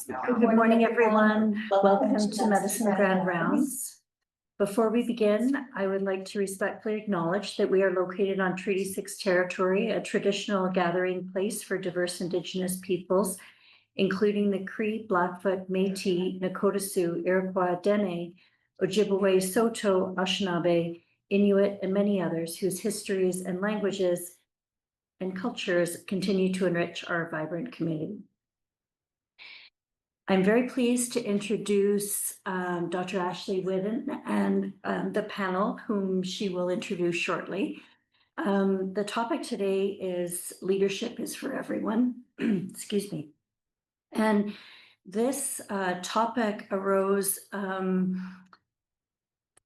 Good morning, everyone. Welcome to Medicine Grand Rounds. Before we begin, I would like to respectfully acknowledge that we are located on Treaty 6 territory, a traditional gathering place for diverse Indigenous peoples, including the Cree, Blackfoot, Métis, Nakota Sioux, Iroquois, Dene, Ojibwe, Saulteaux, Anishinaabe, Inuit, and many others whose histories and languages and cultures continue to enrich our vibrant community. I'm very pleased to introduce Dr. Ashley Whidden and the panel, whom she will introduce shortly. The topic today is Leadership is for Everyone. Excuse me. And this topic arose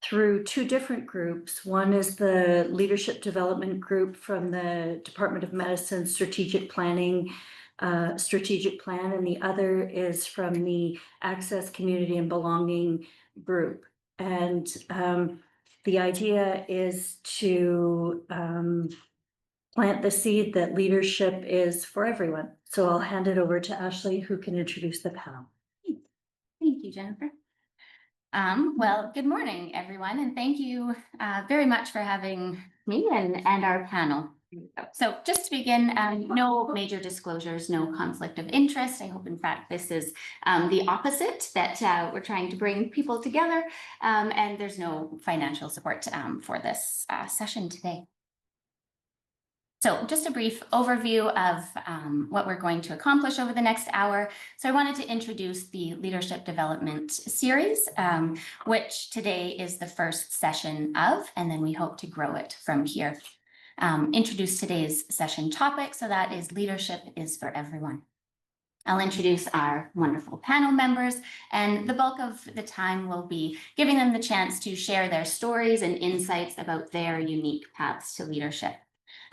through two different groups. One is the Leadership Development Group from the Department of Medicine Strategic Planning Strategic Plan, and the other is from the Access, Community and Belonging group. And the idea is to plant the seed that leadership is for everyone. So I'll hand it over to Ashley, who can introduce the panel. Thank you, Jennifer. Well, good morning, everyone, and thank you very much for having me and our panel. So just to begin, no major disclosures, no conflict of interest. I hope, in fact, this is the opposite, that we're trying to bring people together, and there's no financial support for this session today. So just a brief overview of what we're going to accomplish over the next hour. So I wanted to introduce the Leadership Development Series, which today is the first session of, and then we hope to grow it from here. Introduce today's session topic, so that is Leadership is for Everyone. I'll introduce our wonderful panel members, and the bulk of the time will be giving them the chance to share their stories and insights about their unique paths to leadership.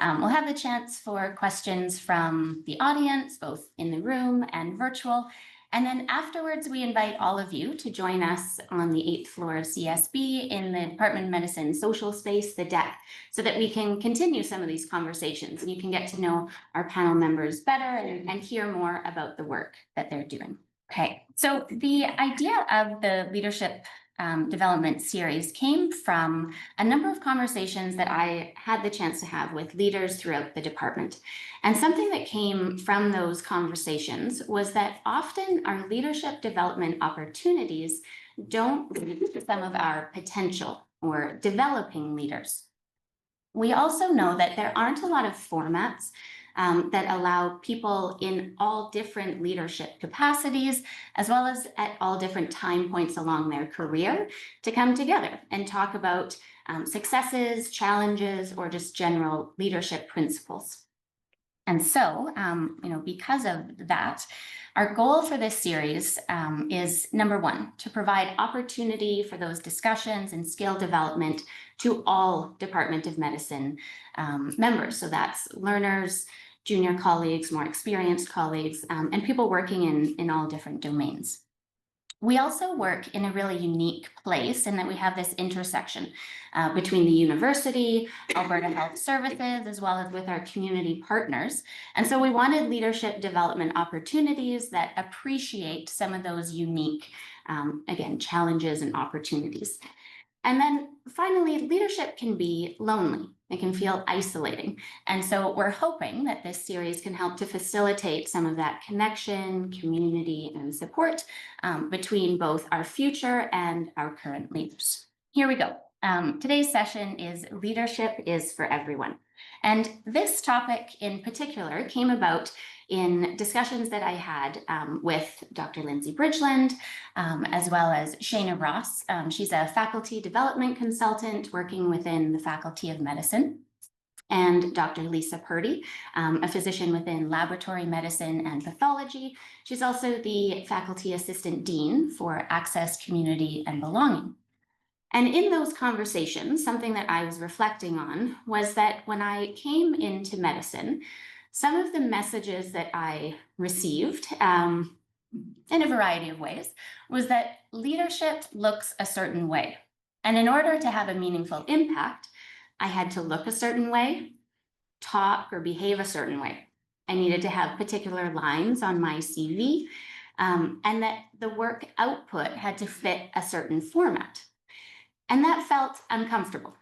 We'll have the chance for questions from the audience, both in the room and virtual. And then afterwards, we invite all of you to join us on the 8th floor of CSB in the Department of Medicine social space, the deck, so that we can continue some of these conversations and you can get to know our panel members better and hear more about the work that they're doing. Okay, so the idea of the Leadership Development Series came from a number of conversations that I had the chance to have with leaders throughout the department. And something that came from those conversations was that often our leadership development opportunities don't lead to some of our potential or developing leaders. We also know that there aren't a lot of formats that allow people in all different leadership capacities, as well as at all different time points along their career, to come together and talk about successes, challenges, or just general leadership principles. And so, because of that, our goal for this series is, number one, to provide opportunity for those discussions and skill development to all Department of Medicine members. So that's learners, junior colleagues, more experienced colleagues, and people working in all different domains. We also work in a really unique place in that we have this intersection between the university, Alberta Health Services, as well as with our community partners. And so we wanted leadership development opportunities that appreciate some of those unique, again, challenges and opportunities. And then finally, leadership can be lonely. It can feel isolating. And so we're hoping that this series can help to facilitate some of that connection, community, and support between both our future and our current leaders. Here we go. Today's session is Leadership is for Everyone. And this topic in particular came about in discussions that I had with Dr. Lindsay Bridgland, as well as Shana Ross. She's a faculty development consultant working within the Faculty of Medicine, and Dr. Lisa Purdy, a physician within laboratory medicine and pathology. She's also the faculty assistant dean for Access, Community and Belonging. And in those conversations, something that I was reflecting on was that when I came into medicine, some of the messages that I received in a variety of ways was that leadership looks a certain way. And in order to have a meaningful impact, I had to look a certain way, talk or behave a certain way. I needed to have particular lines on my CV. and that the work output had to fit a certain format. And that felt uncomfortable.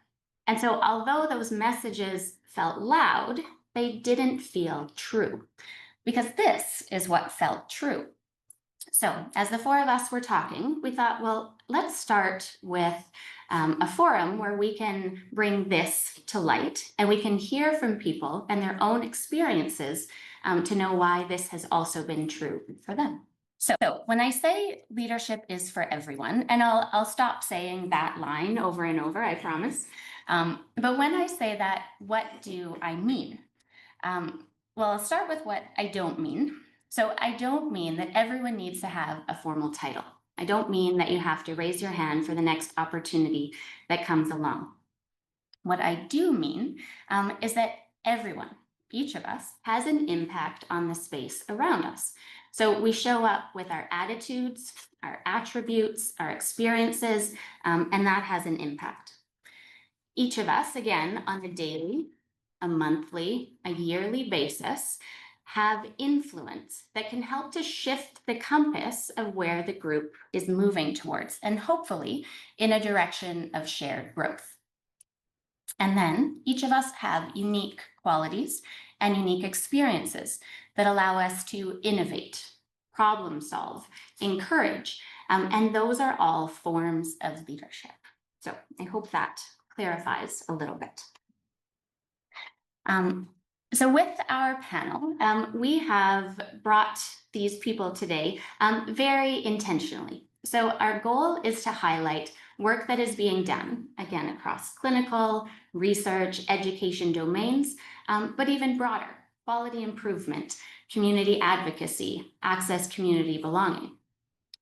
And so although those messages felt loud, they didn't feel true, because this is what felt true. So as the four of us were talking, we thought, well, let's start with a forum where we can bring this to light and we can hear from people and their own experiences to know why this has also been true for them. So when I say leadership is for everyone, and I'll stop saying that line over and over, I promise. But when I say that, what do I mean? Well, I'll start with what I don't mean. So I don't mean that everyone needs to have a formal title. I don't mean that you have to raise your hand for the next opportunity that comes along. What I do mean is that everyone, each of us, has an impact on the space around us. So we show up with our attitudes, our attributes, our experiences, and that has an impact. Each of us, again, on a daily, a monthly, a yearly basis, have influence that can help to shift the compass of where the group is moving towards, and hopefully in a direction of shared growth. And then each of us have unique qualities and unique experiences that allow us to innovate, problem solve, encourage, and those are all forms of leadership. So I hope that clarifies a little bit. So with our panel, we have brought these people today very intentionally. So our goal is to highlight work that is being done, again, across clinical, research, education domains, but even broader, quality improvement, community advocacy, access, community belonging.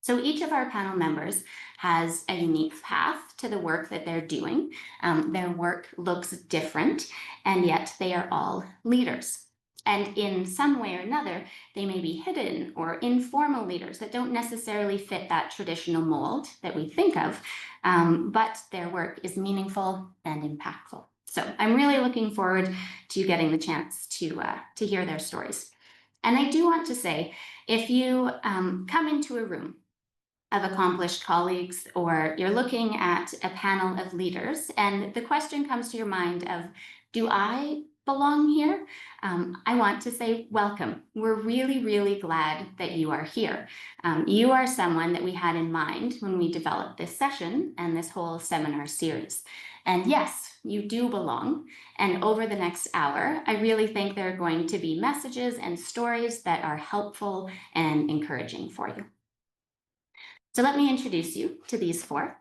So each of our panel members has a unique path to the work that they're doing. Their work looks different, and yet they are all leaders. And in some way or another, they may be hidden or informal leaders that don't necessarily fit that traditional mold that we think of, but their work is meaningful and impactful. So I'm really looking forward to getting the chance to hear their stories. And I do want to say, if you come into a room of accomplished colleagues, or you're looking at a panel of leaders, and the question comes to your mind of, do I belong here? I want to say welcome. We're really, really glad that you are here. You are someone that we had in mind when we developed this session and this whole seminar series. And yes, you do belong. And over the next hour, I really think there are going to be messages and stories that are helpful and encouraging for you. So let me introduce you to these four,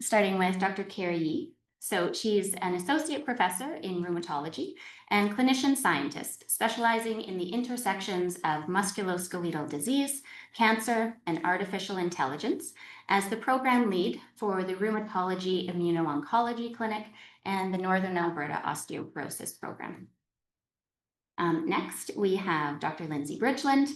starting with Dr. Carrie. So she's an associate professor in rheumatology and clinician scientist, specializing in the intersections of musculoskeletal disease, cancer, and artificial intelligence as the program lead for the Rheumatology Immuno-Oncology Clinic and the Northern Alberta Osteoporosis Program. Next, we have Dr. Lindsay Bridgland.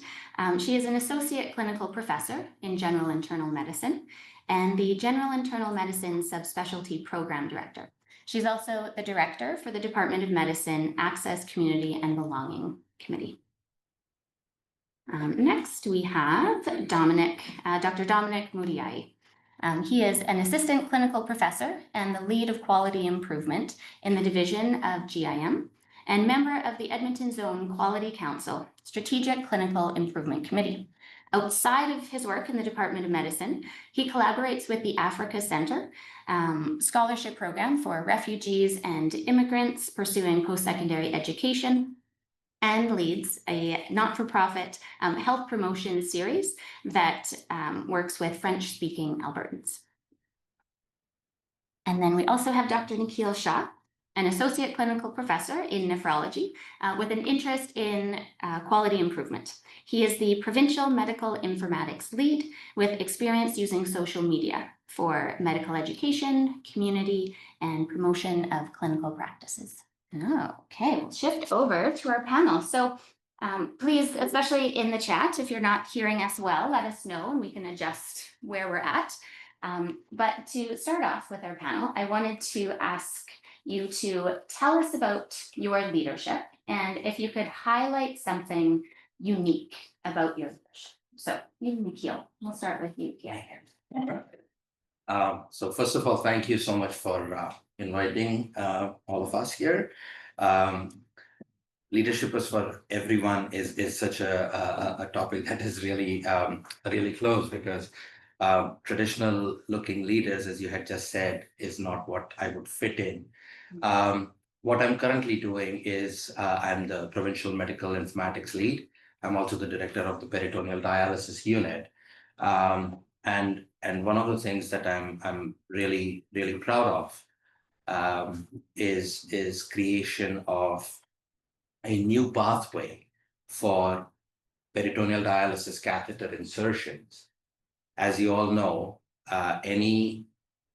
She is an associate clinical professor in general internal medicine and the general internal medicine subspecialty program director. She's also the director for the Department of Medicine Access, Community, and Belonging Committee. Next, we have Dominic, Dr. Dominic Mudiayi. He is an assistant clinical professor and the lead of quality improvement in the division of GIM, and member of the Edmonton Zone Quality Council Strategic Clinical Improvement Committee. Outside of his work in the Department of Medicine, he collaborates with the Africa Center scholarship program for refugees and immigrants pursuing post-secondary education, and leads a not-for-profit health promotion series that works with French-speaking Albertans. And then we also have Dr. Nikhil Shah, an associate clinical professor in nephrology with an interest in quality improvement. He is the provincial medical informatics lead with experience using social media for medical education, community, and promotion of clinical practices. Okay, we'll shift over to our panel. So please, especially in the chat, if you're not hearing us well, let us know and we can adjust where we're at. But to start off with our panel, I wanted to ask you to tell us about your leadership, and if you could highlight something unique about your leadership. So maybe Nikhil, we'll start with you. Yeah. So first of all, thank you so much for inviting all of us here. Leadership is for everyone is such a topic that is really really close because traditional looking leaders, as you had just said, is not what I would fit in. What I'm currently doing is I'm the provincial medical informatics lead. I'm also the director of the peritoneal dialysis unit. And one of the things that I'm really proud of is creation of a new pathway for peritoneal dialysis catheter insertions. As you all know, any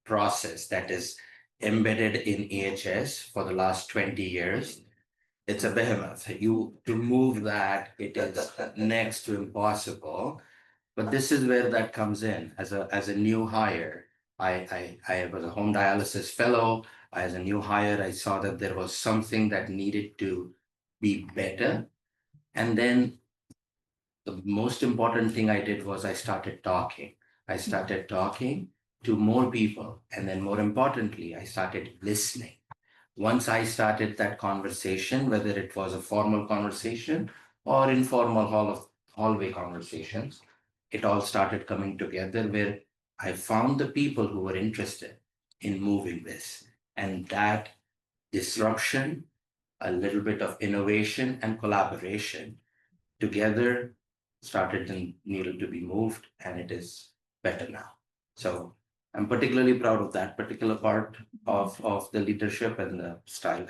process that is embedded in AHS for the last 20 years, it's a behemoth. You to move that, it is next to impossible. But this is where that comes in as a new hire. I was a home dialysis fellow. As a new hire, I saw that there was something that needed to be better. And then the most important thing I did was I started talking. I started talking to more people. And then more importantly, I started listening. Once I started that conversation, whether it was a formal conversation or informal hallway conversations, it all started coming together where I found the people who were interested in moving this. And that disruption, a little bit of innovation and collaboration together started and needed to be moved, and it is better now. So I'm particularly proud of that particular part of the leadership and the style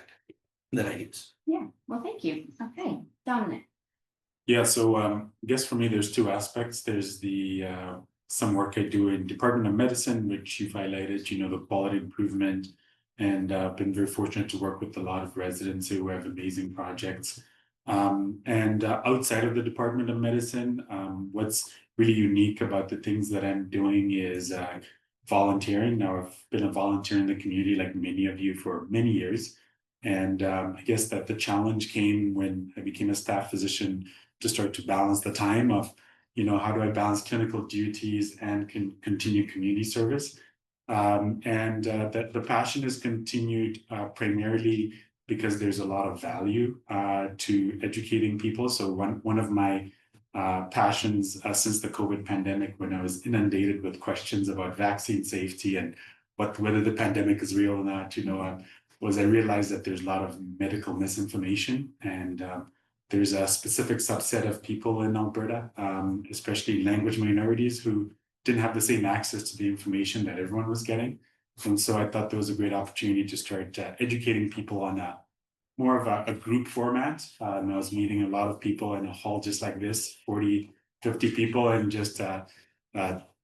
that I use. Yeah, well, thank you. Okay, Dominic. Yeah, so I guess for me, there's two aspects. There's the some work I do in Department of Medicine, which you've highlighted, the quality improvement, and been very fortunate to work with a lot of residents who have amazing projects. And outside of the Department of Medicine, what's really unique about the things that I'm doing is volunteering. Now, I've been a volunteer in the community, like many of you, for many years. And I guess that the challenge came when I became a staff physician to start to balance the time of, how do I balance clinical duties and continue community service? And that the passion has continued primarily because there's a lot of value to educating people. So one of my passions since the COVID pandemic, when I was inundated with questions about vaccine safety and whether the pandemic is real or not, was I realized that there's a lot of medical misinformation, and there's a specific subset of people in Alberta, especially language minorities, who didn't have the same access to the information that everyone was getting. And so I thought there was a great opportunity to start educating people on more of a group format. And I was meeting a lot of people in a hall just like this, 40, 50 people, and just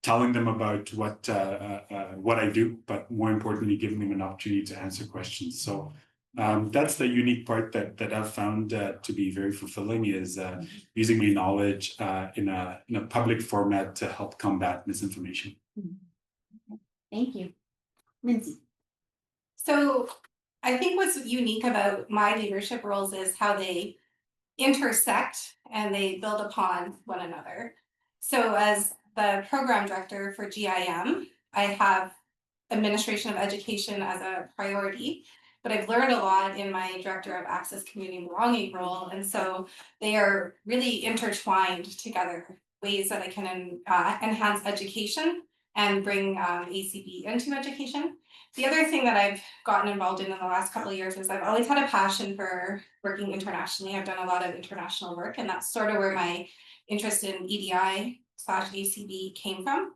telling them about what I do, but more importantly, giving them an opportunity to answer questions. So that's the unique part that I've found to be very fulfilling, is using my knowledge in a public format to help combat misinformation. Thank you. Lindsay. So I think what's unique about my leadership roles is how they intersect and they build upon one another. So as the program director for GIM, I have administration of education as a priority, but I've learned a lot in my director of access, community, and belonging role. And so they are really intertwined together, ways that I can enhance education and bring ACB into education. The other thing that I've gotten involved in the last couple of years is I've always had a passion for working internationally. I've done a lot of international work, and that's sort of where my interest in EDI/ACB came from.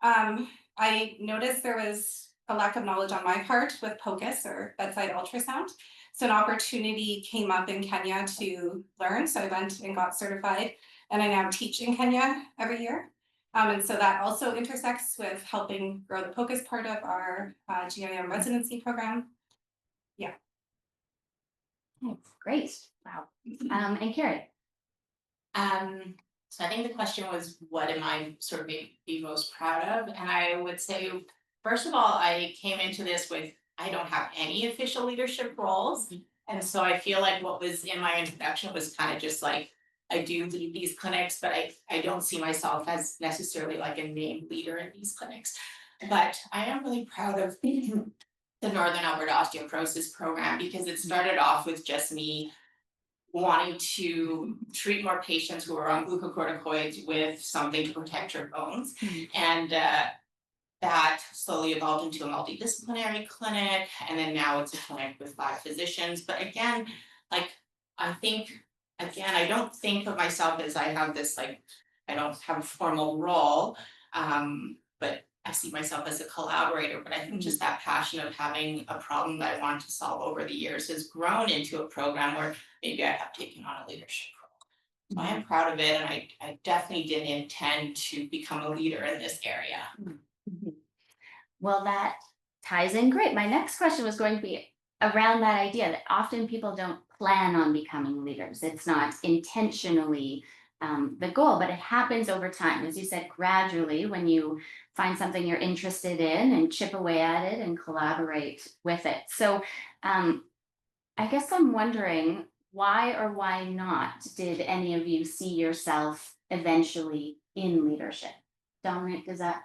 I noticed there was a lack of knowledge on my part with POCUS, or bedside ultrasound. So an opportunity came up in Kenya to learn. So I went and got certified, and I now teach in Kenya every year. And so that also intersects with helping grow the POCUS part of our GIM residency program. Yeah. Thanks. Great. Wow. And Carrie. So I think the question was, what am I sort of be most proud of? And I would say, first of all, I came into this with, I don't have any official leadership roles. And so I feel like what was in my introduction was kind of just like I do lead these clinics, but I don't see myself as necessarily like a named leader in these clinics. But I am really proud of the Northern Alberta Osteoporosis Program, because it started off with just me wanting to treat more patients who are on glucocorticoids with something to protect your bones. And that slowly evolved into a multidisciplinary clinic, and then now it's a clinic with 5 physicians. But again, like, I don't think of myself as I have this, like, I don't have a formal role, but I see myself as a collaborator. But I think just that passion of having a problem that I wanted to solve over the years has grown into a program where maybe I have taken on a leadership role. So I am proud of it, and I definitely didn't intend to become a leader in this area. Well, that ties in great. My next question was going to be around that idea that often people don't plan on becoming leaders. It's not intentionally the goal, but it happens over time. As you said, gradually, when you find something you're interested in and chip away at it and collaborate with it. So I guess I'm wondering, why or why not did any of you see yourself eventually in leadership? Dominic, does that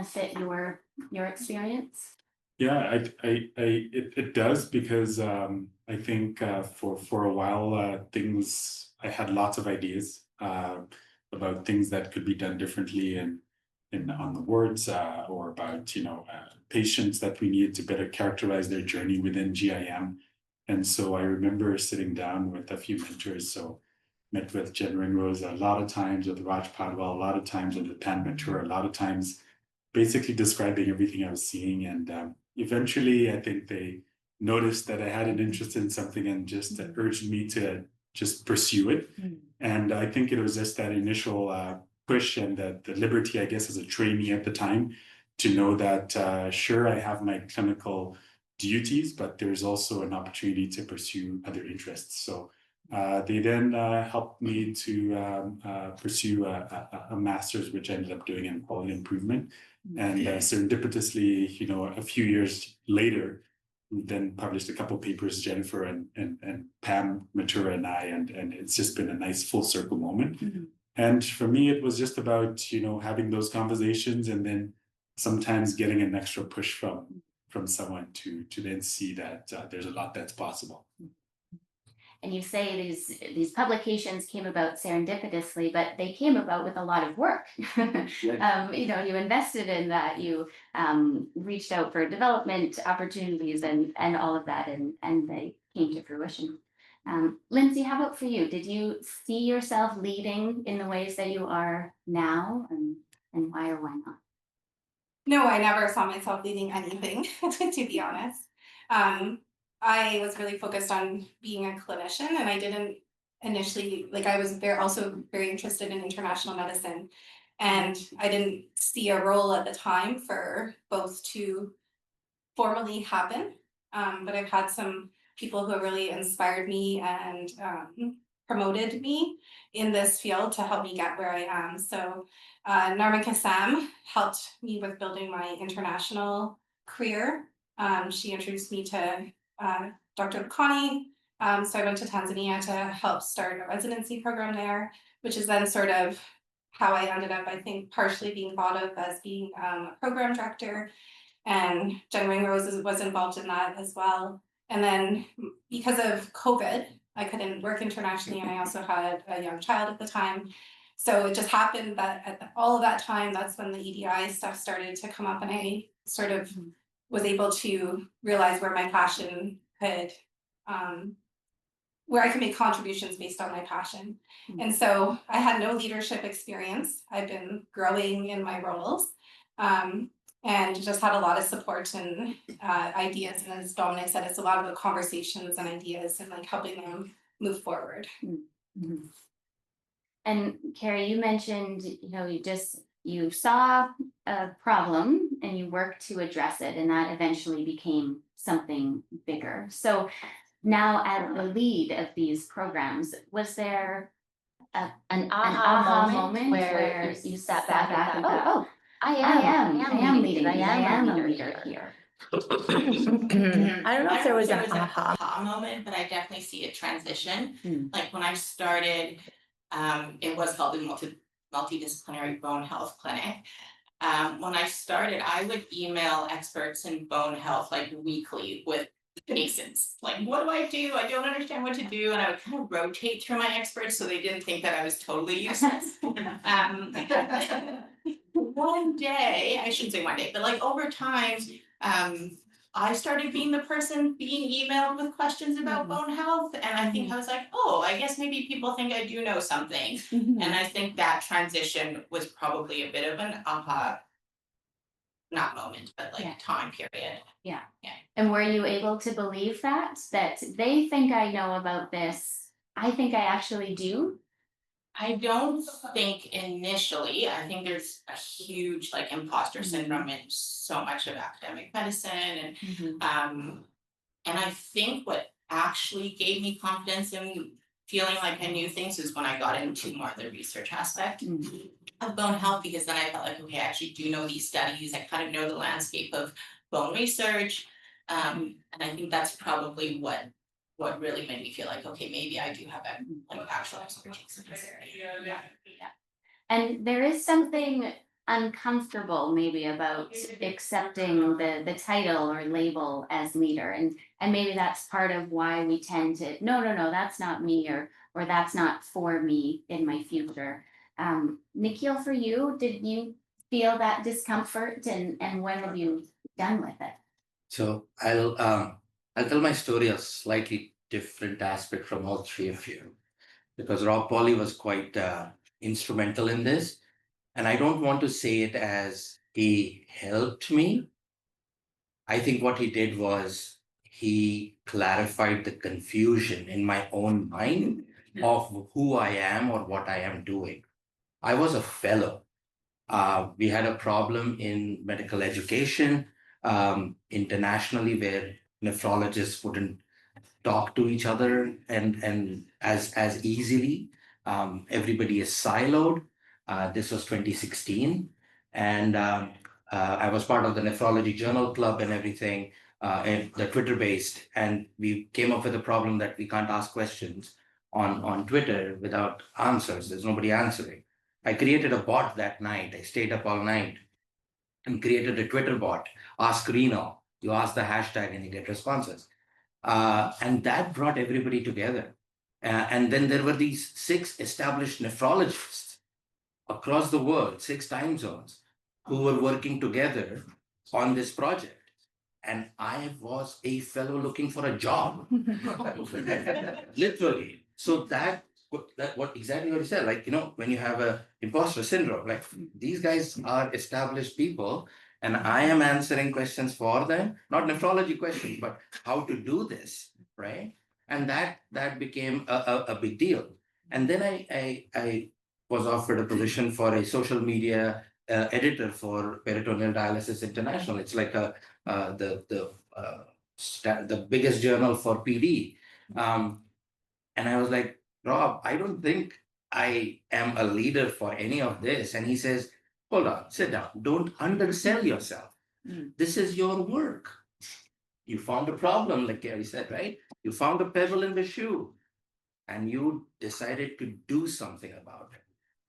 fit your experience? Yeah, it does, because I think for a while I had lots of ideas about things that could be done differently in on the wards, or about patients that we needed to better characterize their journey within GIM. And so I remember sitting down with a few mentors. So met with Jen Ringrose a lot of times, with Raj Padwal a lot of times, with Pan Mature a lot of times, basically describing everything I was seeing. And eventually, I think they noticed that I had an interest in something and just urged me to just pursue it. And I think it was just that initial push and the liberty, I guess, as a trainee at the time, to know that sure, I have my clinical duties, but there's also an opportunity to pursue other interests. So they then helped me to pursue a master's, which I ended up doing in quality improvement. And serendipitously, a few years later, we then published a couple of papers, Jennifer and Pam Matura and I, and it's just been a nice full circle moment. And for me, it was just about, having those conversations, and then sometimes getting an extra push from someone to then see that there's a lot that's possible. And you say these publications came about serendipitously, but they came about with a lot of work. You invested in that, you reached out for development opportunities and all of that, and they came to fruition. Lindsay, how about for you? Did you see yourself leading in the ways that you are now, and why or why not? No, I never saw myself leading anything, to be honest. I was really focused on being a clinician, and I didn't initially, I was also very interested in international medicine, and I didn't see a role at the time for both to formally happen. But I've had some people who have really inspired me and promoted me in this field to help me get where I am. So Narman Kassam helped me with building my international career. She introduced me to Dr. Connie. So I went to Tanzania to help start a residency program there, which is then sort of how I ended up, I think, partially being thought of as being a program director. And Jen Ringrose was involved in that as well. And then because of COVID, I couldn't work internationally, and I also had a young child at the time. So it just happened that at all of that time, that's when the EDI stuff started to come up, and I sort of was able to realize where my passion could, where I could make contributions based on my passion. And so I had no leadership experience. I've been growing in my roles, and just had a lot of support and ideas. And as Dominic said, it's a lot of the conversations and ideas and helping them move forward. And Carrie, you mentioned, you saw a problem and you worked to address it, and that eventually became something bigger. So now, as the lead of these programs, was there an aha moment where you sat back and thought, oh, I am leading, I am a leader here? I don't know if there was an aha moment, but I definitely see a transition. Like when I started, It was called the multidisciplinary bone health clinic. When I started, I would email experts in bone health like weekly with cases. Like, what do? I don't understand what to do. And I would kind of rotate through my experts so they didn't think that I was totally useless. One day, I shouldn't say one day, but like over time, I started being the person being emailed with questions about bone health. And I think I was like, oh, I guess maybe people think I do know something. And I think that transition was probably a bit of an not moment, but like time period. Yeah. Yeah. And were you able to believe that they think I know about this? I think I actually do. I don't think initially, I think there's a huge like imposter syndrome in so much of academic medicine and I think what actually gave me confidence in feeling like I knew things is when I got into more of the research aspect of bone health, because then I felt like, okay, I actually do know these studies, I kind of know the landscape of bone research. And I think that's probably what really made me feel like, okay, maybe I do have like actual expertise in this area. Yeah. And there is something uncomfortable maybe about accepting the title or label as leader, and maybe that's part of why we tend to no, that's not me, or that's not for me in my future. Nikhil, for you, did you feel that discomfort, and when have you done with it? So I'll tell my story a slightly different aspect from all three of you, because Rob Polly was quite instrumental in this. And I don't want to say it as he helped me. I think what he did was he clarified the confusion in my own mind of who I am or what I am doing. I was a fellow. We had a problem in medical education internationally where nephrologists wouldn't talk to each other and as easily. Everybody is siloed. This was 2016, and I was part of the nephrology journal club and everything, and the Twitter based, and we came up with a problem that we can't ask questions on Twitter without answers. There's nobody answering. I created a bot that night. I stayed up all night and created a Twitter bot. Ask Reno. You ask the hashtag and you get responses. And that brought everybody together. And then there were these 6 established nephrologists across the world, 6 time zones, who were working together on this project. And I was a fellow looking for a job, literally. So that what exactly what you said, like, when you have a imposter syndrome, like these guys are established people, and I am answering questions for them, not nephrology questions, but how to do this, right? And that became a big deal. And then I was offered a position for a social media editor for Peritoneal Dialysis International. It's like the biggest journal for PD. And I was like, Rob, I don't think I am a leader for any of this. And he says, hold on, sit down. Don't undersell yourself. This is your work. You found a problem, like Carrie said, right? You found a pebble in the shoe and you decided to do something about it.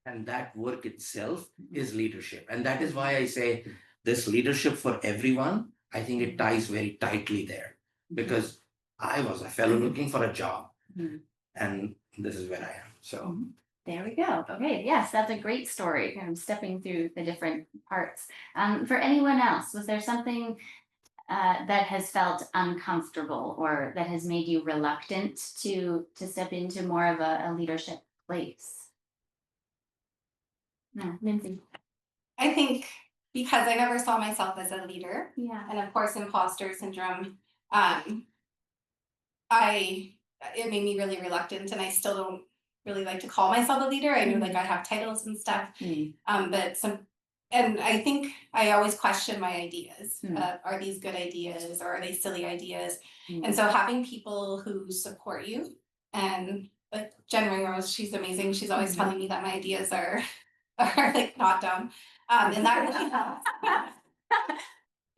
And that work itself is leadership. And that is why I say this leadership for everyone, I think it ties very tightly there, because I was a fellow looking for a job. And this is where I am. So there we go. Okay, yes, that's a great story. Kind of stepping through the different parts. For anyone else, was there something that has felt uncomfortable or that has made you reluctant to step into more of a leadership place? No, Lindsay. I think because I never saw myself as a leader, Yeah. and of course imposter syndrome, it made me really reluctant, and I still don't really like to call myself a leader. I know like I have titles and stuff, and I think I always question my ideas. Are these good ideas or are they silly ideas? And so having people who support you, and like Jen Ringrose, she's amazing. She's always telling me that my ideas are like not dumb, and that really helps.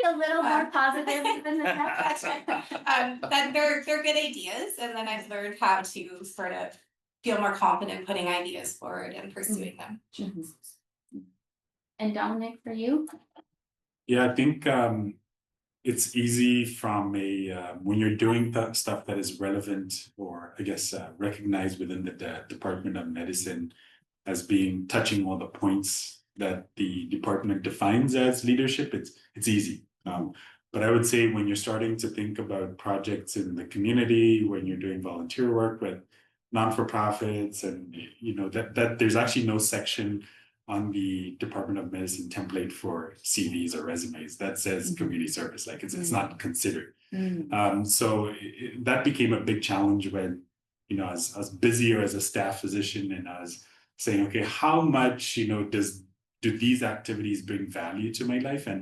A little more positive than that they're good ideas, and then I've learned how to sort of feel more confident putting ideas forward and pursuing them. Mhm. And Dominic, for you? Yeah, I think it's easy from a when you're doing that stuff that is relevant or I guess recognized within the Department of Medicine as being touching all the points that the department defines as leadership. It's easy. But I would say when you're starting to think about projects in the community, when you're doing volunteer work with non-for-profits, and you know that there's actually no section on the Department of Medicine template for CVs or resumes that says community service. Like it's not considered. So that became a big challenge when, you know, I was busier as a staff physician, and I was saying, okay, how much, you know, do these activities bring value to my life? And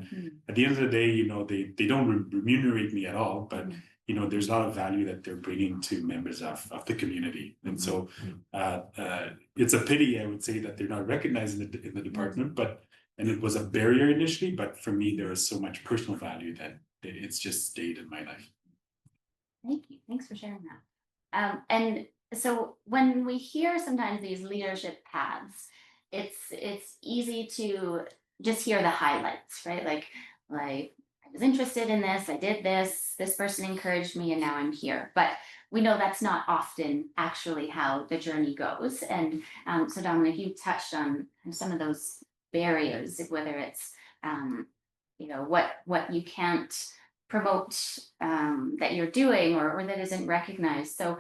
at the end of the day, you know, they don't remunerate me at all, but you know, there's a lot of value that they're bringing to members of the community. And so it's a pity, I would say, that they're not recognized in the department, and it was a barrier initially, but for me, there was so much personal value that it's just stayed in my life. Thank you. Thanks for sharing that. And so when we hear sometimes these leadership paths, it's easy to just hear the highlights, right? Like I was interested in this, I did this person encouraged me, and now I'm here. But we know that's not often actually how the journey goes. And so Dominic, you touched on some of those barriers, whether it's you know, what you can't promote that you're doing or that isn't recognized. So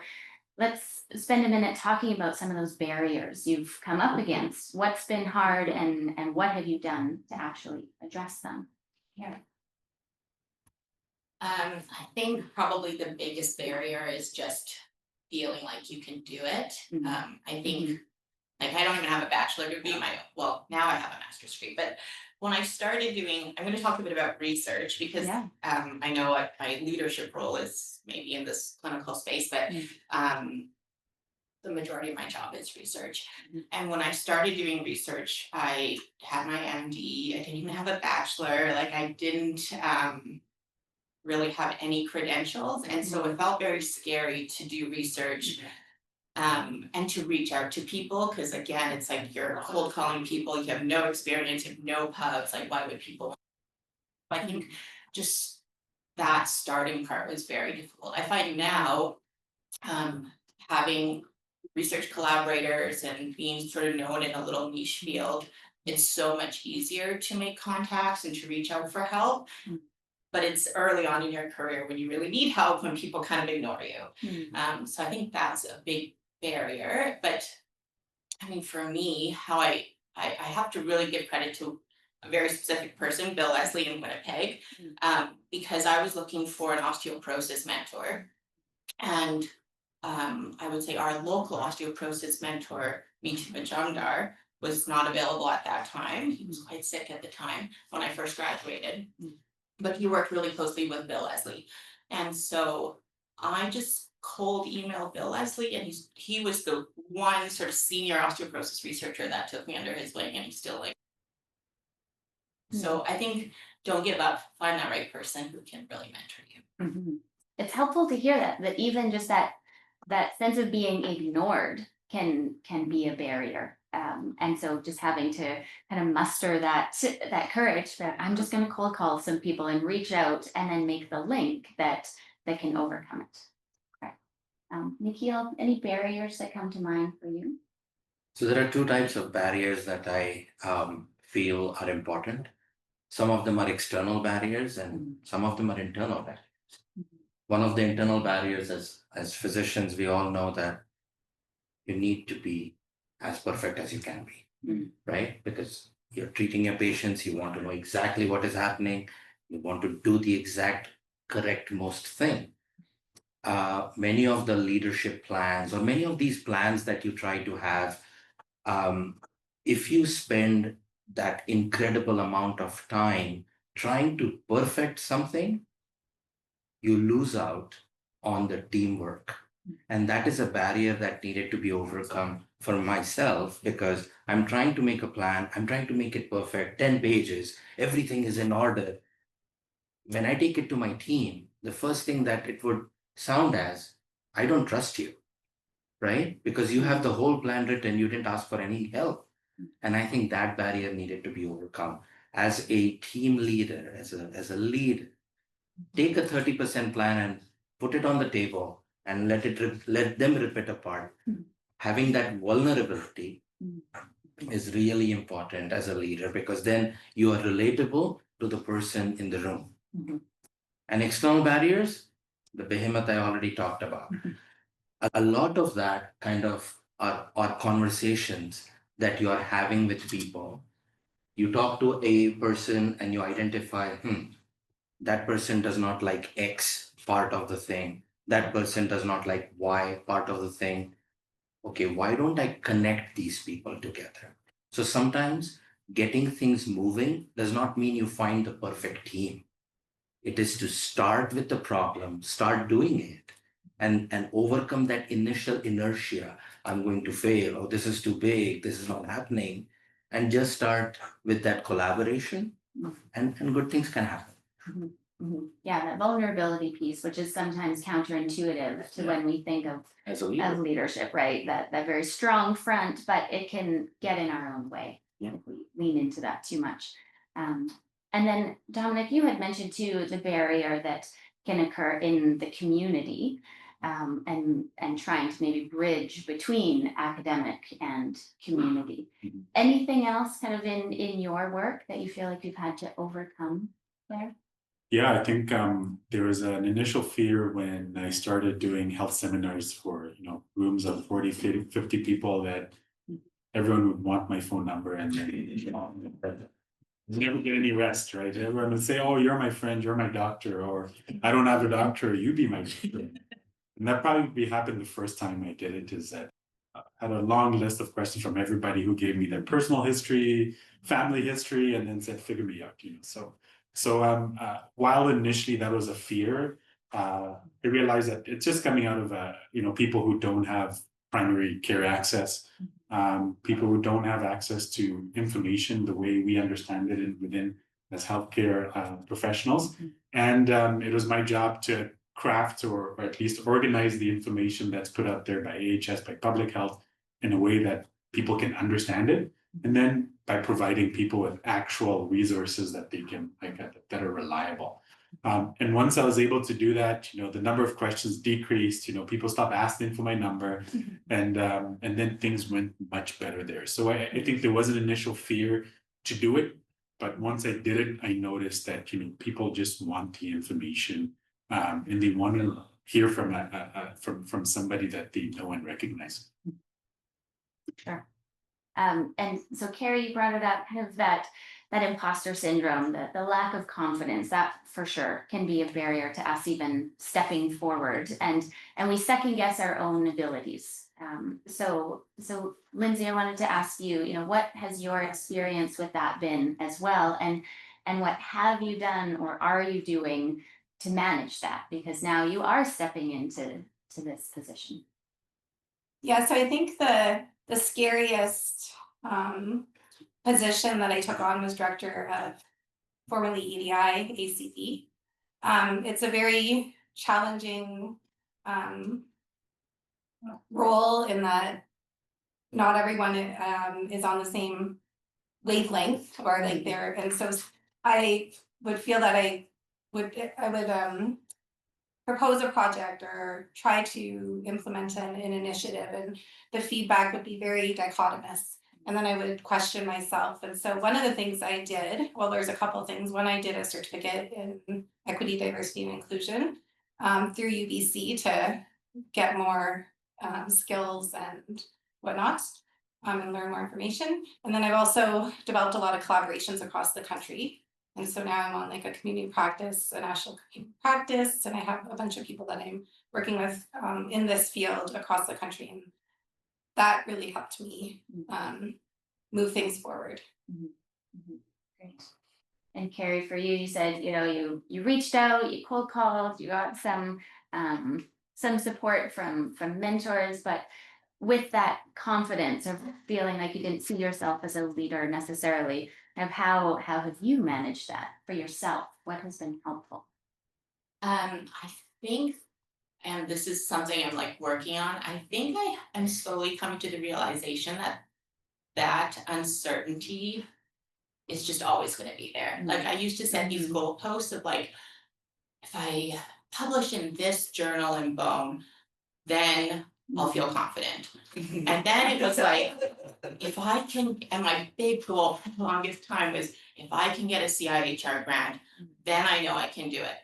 let's spend a minute talking about some of those barriers you've come up against. What's been hard, and what have you done to actually address them? Here. I think probably the biggest barrier is just feeling like you can do it. I think like I don't even have a bachelor degree. Well, now I have a master's degree, but when I started doing, I'm going to talk a bit about research because I know what my leadership role is maybe in this clinical space, but the majority of my job is research. And when I started doing research, I had my MD, I didn't even have a bachelor, like I didn't really have any credentials. And so it felt very scary to do research and to reach out to people, because again, it's like you're cold calling people, you have no experience, you have no pubs, like why would people? I think just that starting part was very difficult. I find now having research collaborators and being sort of known in a little niche field, it's so much easier to make contacts and to reach out for help. But it's early on in your career when you really need help, when people kind of ignore you. So I think that's a big barrier. But I mean, for me, how I have to really give credit to a very specific person, Bill Leslie in Winnipeg, because I was looking for an osteoporosis mentor. And I would say our local osteoporosis mentor, Meet Majumdar, was not available at that time. He was quite sick at the time when I first graduated. But he worked really closely with Bill Leslie. And so I just cold emailed Bill Leslie, and he was the one sort of senior osteoporosis researcher that took me under his wing, and he's still like. So I think don't give up, find that right person who can really mentor you. It's helpful to hear that even just that sense of being ignored can be a barrier. And so just having to kind of muster that courage that I'm just going to cold call some people and reach out and then make the link that can overcome it. Okay. Nikhil, any barriers that come to mind for you? So there are two types of barriers that I feel are important. Some of them are external barriers and some of them are internal barriers. One of the internal barriers, as physicians, we all know that you need to be as perfect as you can be, right? Because you're treating your patients, you want to know exactly what is happening, you want to do the exact correct most thing. Many of the leadership plans or many of these plans that you try to have, if you spend that incredible amount of time trying to perfect something, you lose out on the teamwork. And that is a barrier that needed to be overcome for myself, because I'm trying to make a plan, I'm trying to make it perfect, 10 pages, everything is in order. When I take it to my team, the first thing that it would sound as, I don't trust you. right? Because you have the whole plan written, you didn't ask for any help. And I think that barrier needed to be overcome. As a team leader, as a lead, take a 30% plan and put it on the table and let them rip it apart. Having that vulnerability is really important as a leader, because then you are relatable to the person in the room. And external barriers, the behemoth I already talked about. A lot of that kind of are conversations that you are having with people. You talk to a person and you identify, that person does not like X part of the thing. That person does not like Y part of the thing. Okay, why don't I connect these people together? So sometimes getting things moving does not mean you find the perfect team. It is to start with the problem, start doing it, and overcome that initial inertia. I'm going to fail, or this is too big, this is not happening, and just start with that collaboration, and good things can happen. Yeah, that vulnerability piece, which is sometimes counterintuitive to when we think of As a leader. leadership, right? That very strong front, but it can get in our own way if we lean into that too much. And then Dominic, you had mentioned too the barrier that can occur in the community, and trying to maybe bridge between academic and community. Anything else kind of in your work that you feel like you've had to overcome there? Yeah, I think there was an initial fear when I started doing health seminars for, rooms of 40, 50 people, that everyone would want my phone number, and then never get any rest, right? Everyone would say, oh, you're my friend, you're my doctor, or I don't have a doctor, you be my doctor. And that probably happened the first time I did it, is that I had a long list of questions from everybody who gave me their personal history, family history, and then said, figure me out, So while initially that was a fear, I realized that it's just coming out of people who don't have primary care access, people who don't have access to information the way we understand it within as healthcare professionals. And it was my job to craft or at least organize the information that's put out there by AHS, by public health, in a way that people can understand it. And then by providing people with actual resources that they can that are reliable. And once I was able to do that, the number of questions decreased, people stopped asking for my number, and then things went much better there. So I think there was an initial fear to do it, but once I did it, I noticed that, people just want the information, and they want to hear from somebody that they know and recognize. Sure. And so Carrie, you brought it up, kind of that imposter syndrome, the lack of confidence, that for sure can be a barrier to us even stepping forward, and we second guess our own abilities. So Lindsay, I wanted to ask you, what has your experience with that been as well, and what have you done or are you doing to manage that, because now you are stepping into this position? Yeah, so I think the scariest position that I took on was director of formerly EDI ACP. It's a very challenging role in that not everyone is on the same wavelength, or like there, and so I would feel that I would propose a project or try to implement an initiative, and the feedback would be very dichotomous, and then I would question myself. And so one of the things I did, well, there's a couple of things. One, I did a certificate in equity, diversity, and inclusion through UBC to get more skills and whatnot, and learn more information. And then I've also developed a lot of collaborations across the country. And so now I'm on like a community practice, a national community practice, and I have a bunch of people that I'm working with in this field across the country. And that really helped me move things forward. Great. And Carrie, for you, you said, you reached out, you cold called, you got some support from mentors, but with that confidence of feeling like you didn't see yourself as a leader necessarily, how have you managed that for yourself? What has been helpful? I think and this is something I'm like working on, I think I am slowly coming to the realization that that uncertainty is just always gonna be there. Like I used to set these goalposts of like, if I publish in this journal in Bone, then I'll feel confident. And then it was like, if I can, and my big goal for the longest time was, if I can get a CIHR grant, then I know I can do it.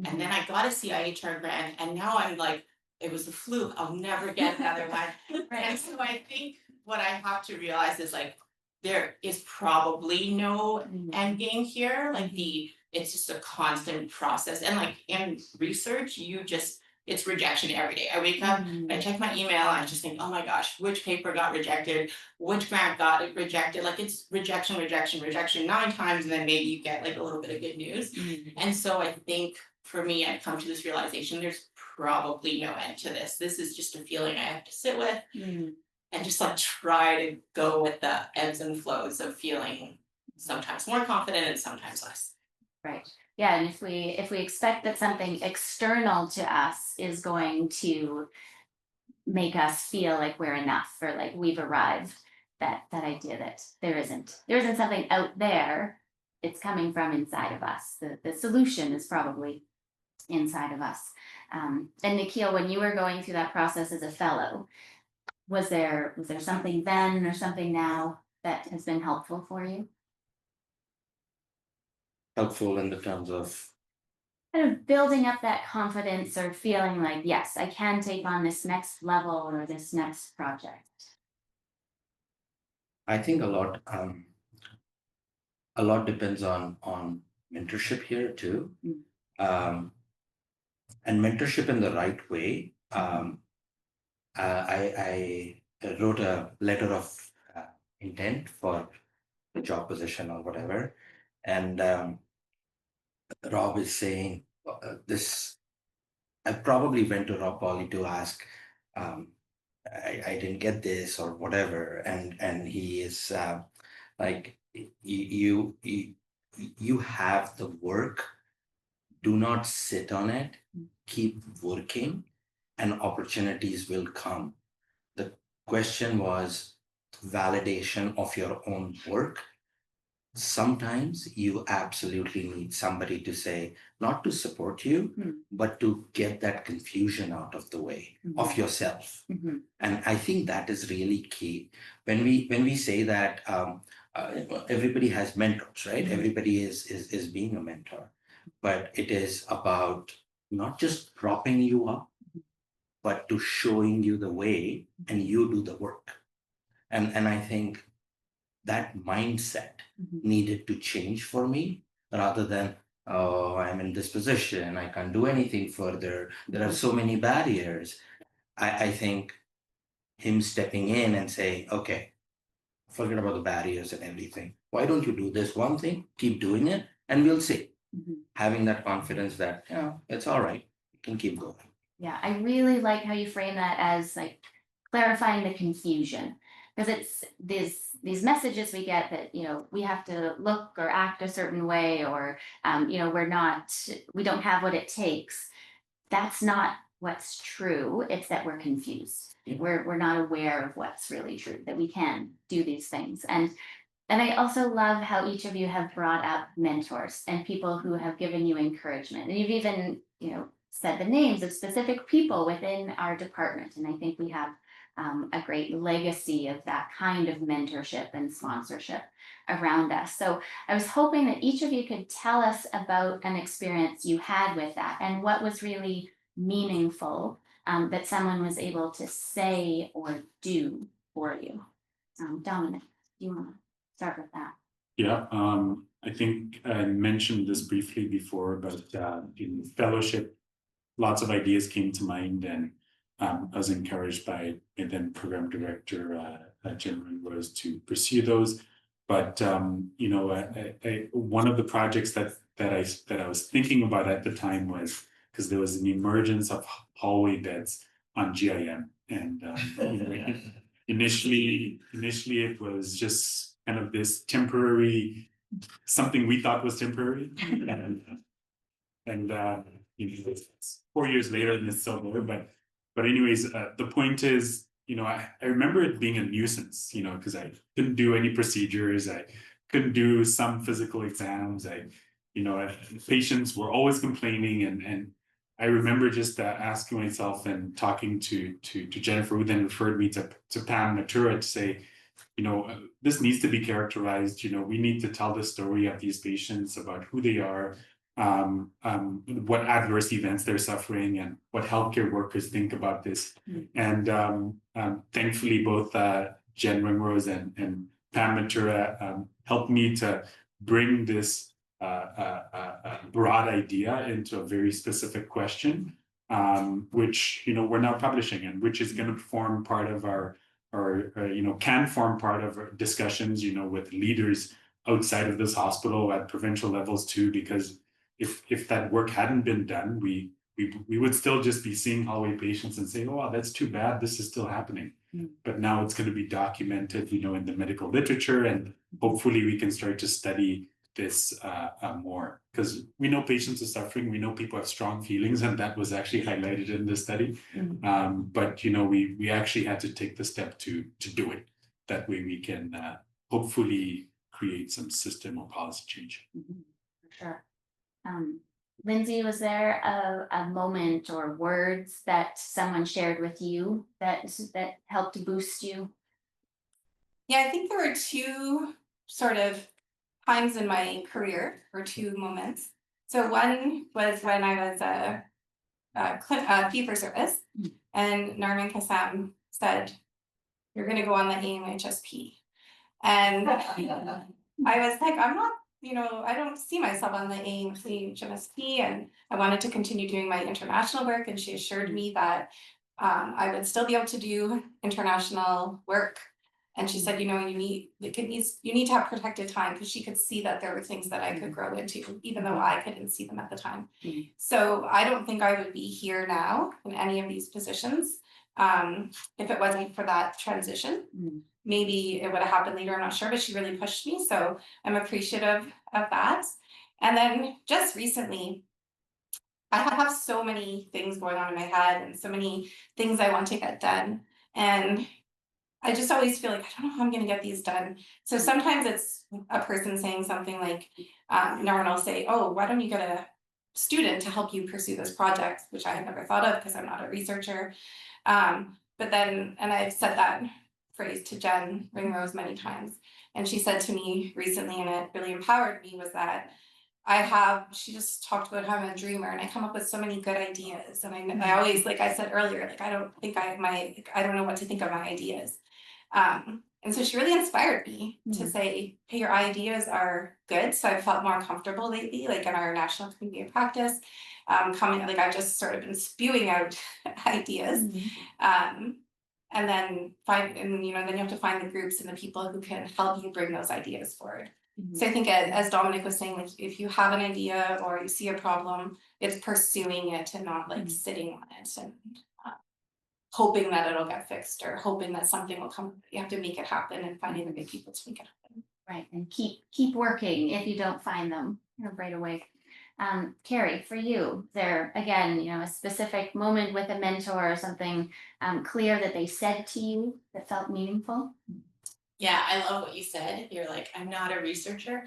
And then I got a CIHR grant, and now I'm like, it was a fluke, I'll never get another one. And so I think what I have to realize is like, there is probably no end game here, like it's just a constant process. And like in research, it's rejection every day. I wake up, I check my email, and I just think, oh my gosh, which paper got rejected, which grant got rejected, like it's rejection, 9 times, and then maybe you get like a little bit of good news. And so I think for me, I've come to this realization, there's probably no end to this. This is just a feeling I have to sit with and just like try to go with the ebbs and flows of feeling sometimes more confident and sometimes less. Right. Yeah, and if we expect that something external to us is going to make us feel like we're enough or like we've arrived, that I did it. There isn't something out there. It's coming from inside of us. The solution is probably inside of us. And Nikhil, when you were going through that process as a fellow, was there something then or something now that has been helpful for you? Helpful in the terms of, Kind of building up that confidence or feeling like, yes, I can take on this next level or this next project. I think a lot depends on mentorship here too. And mentorship in the right way. I wrote a letter of intent for the job position or whatever, and Rob is saying this. I probably went to Rob Polly to ask, I didn't get this or whatever, and he is like, you have the work. Do not sit on it. Keep working, and opportunities will come. The question was validation of your own work. Sometimes you absolutely need somebody to say, not to support you, but to get that confusion out of the way of yourself. And I think that is really key. When we say that everybody has mentors, right? Everybody is being a mentor, but it is about not just propping you up, but to showing you the way, and you do the work. And I think that mindset needed to change for me, rather than, oh, I'm in this position, I can't do anything further, there are so many barriers. I think him stepping in and saying, okay, forget about the barriers and everything. Why don't you do this one thing, keep doing it, and we'll see. Having that confidence that, it's all right, you can keep going. Yeah, I really like how you frame that as like clarifying the confusion, because it's these messages we get that, we have to look or act a certain way, or we don't have what it takes. That's not what's true. It's that we're confused. We're not aware of what's really true, that we can do these things. And I also love how each of you have brought up mentors and people who have given you encouragement. And you've even, said the names of specific people within our department. And I think we have a great legacy of that kind of mentorship and sponsorship around us. So I was hoping that each of you could tell us about an experience you had with that and what was really meaningful that someone was able to say or do for you. Dominic, do you want to start with that? Yeah, I think I mentioned this briefly before, but in fellowship, lots of ideas came to mind, and I was encouraged by my then program director, Jim Rose, to pursue those. But one of the projects that I was thinking about at the time was, because there was an emergence of hallway beds on GIM, and initially it was just kind of this temporary, something we thought was temporary, and it's 4 years later and it's still there, but anyways, the point is, I remember it being a nuisance, because I couldn't do any procedures, I couldn't do some physical exams, patients were always complaining, and I remember just asking myself and talking to Jennifer, who then referred me to Pam Natura to say, this needs to be characterized. We need to tell the story of these patients about who they are, what adverse events they're suffering, and what healthcare workers think about this. And thankfully, both Jen Ringrose and Pam Natura helped me to bring this broad idea into a very specific question, which we're now publishing, and which is going to form part of our can form part of our discussions with leaders outside of this hospital at provincial levels too, because if that work hadn't been done, we would still just be seeing hallway patients and say, oh, that's too bad, this is still happening. But now it's going to be documented in the medical literature, and hopefully we can start to study this more, because we know patients are suffering, we know people have strong feelings, and that was actually highlighted in this study. But we actually had to take the step to do it. That way we can hopefully create some system or policy change. For sure. Lindsay, was there a moment or words that someone shared with you that helped boost you? Yeah, I think there were two sort of times in my career, or two moments. So one was when I was a fee for service, and Norman Kassam said, "You're going to go on the AMHSP," and I was like, "I'm not. I don't see myself on the AMHSP," and I wanted to continue doing my international work. And she assured me that I would still be able to do international work. And she said, you need to have protected time, because she could see that there were things that I could grow into, even though I couldn't see them at the time. So I don't think I would be here now in any of these positions if it wasn't for that transition. Maybe it would have happened later, I'm not sure, but she really pushed me. So I'm appreciative of that. And then just recently, I have so many things going on in my head and so many things I want to get done. And I just always feel like I don't know how I'm going to get these done. So sometimes it's a person saying something like, Norman will say, oh, why don't you get a student to help you pursue this project, which I had never thought of because I'm not a researcher. But then, and I've said that phrase to Jen Ringrose many times. And she said to me recently, and it really empowered me, was that she just talked about how I'm a dreamer, and I come up with so many good ideas. And I always, like I said earlier, like I don't know what to think of my ideas. And so she really inspired me to say, hey, your ideas are good. So I felt more comfortable lately, like in our national community of practice, like I've just sort of been spewing out ideas. And then then you have to find the groups and the people who can help you bring those ideas forward. So I think as Dominic was saying, like if you have an idea or you see a problem, it's pursuing it and not like sitting on it and hoping that it'll get fixed or hoping that something will come. You have to make it happen and finding the good people to make it happen. Right, and keep working if you don't find them right away. Carrie, for you, there again, a specific moment with a mentor or something clear that they said to you that felt meaningful? Yeah, I love what you said. You're like, I'm not a researcher.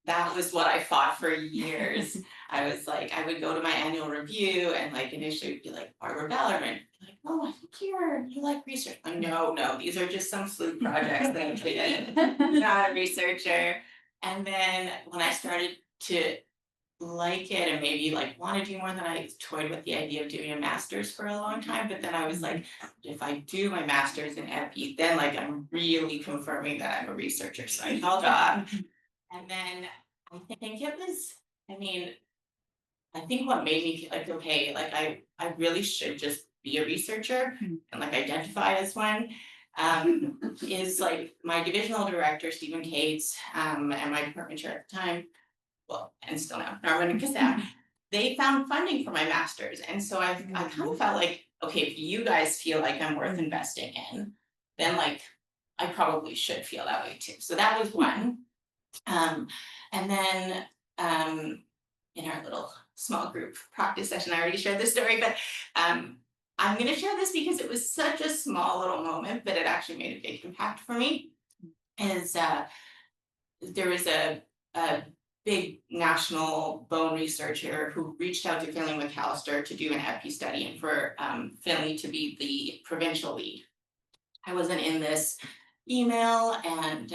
That was what I fought for years. I was like, I would go to my annual review and like initially be like, Barbara Bellarmine, like, oh, I think you like research. Like, no, these are just some fluke projects that I did. Not a researcher. And then when I started to like it and maybe like want to do more, than I toyed with the idea of doing a master's for a long time. But then I was like, if I do my master's in epi, then like I'm really confirming that I'm a researcher. So I held off. And then I think it was, I think what made me feel like, okay, like I really should just be a researcher and like identify as one, is like my divisional director, Stephen Cates, and my department chair at the time, well, and still now, Norman and Kassam, they found funding for my master's. And so I kind of felt like, okay, if you guys feel like I'm worth investing in, then like I probably should feel that way too. So that was one. And then in our little small group practice session. I already shared this story, but I'm going to share this because it was such a small little moment, but it actually made a big impact for me. Is there was a big national bone researcher who reached out to Finley McAllister to do an epi study and for Finley to be the provincial lead. I wasn't in this email, and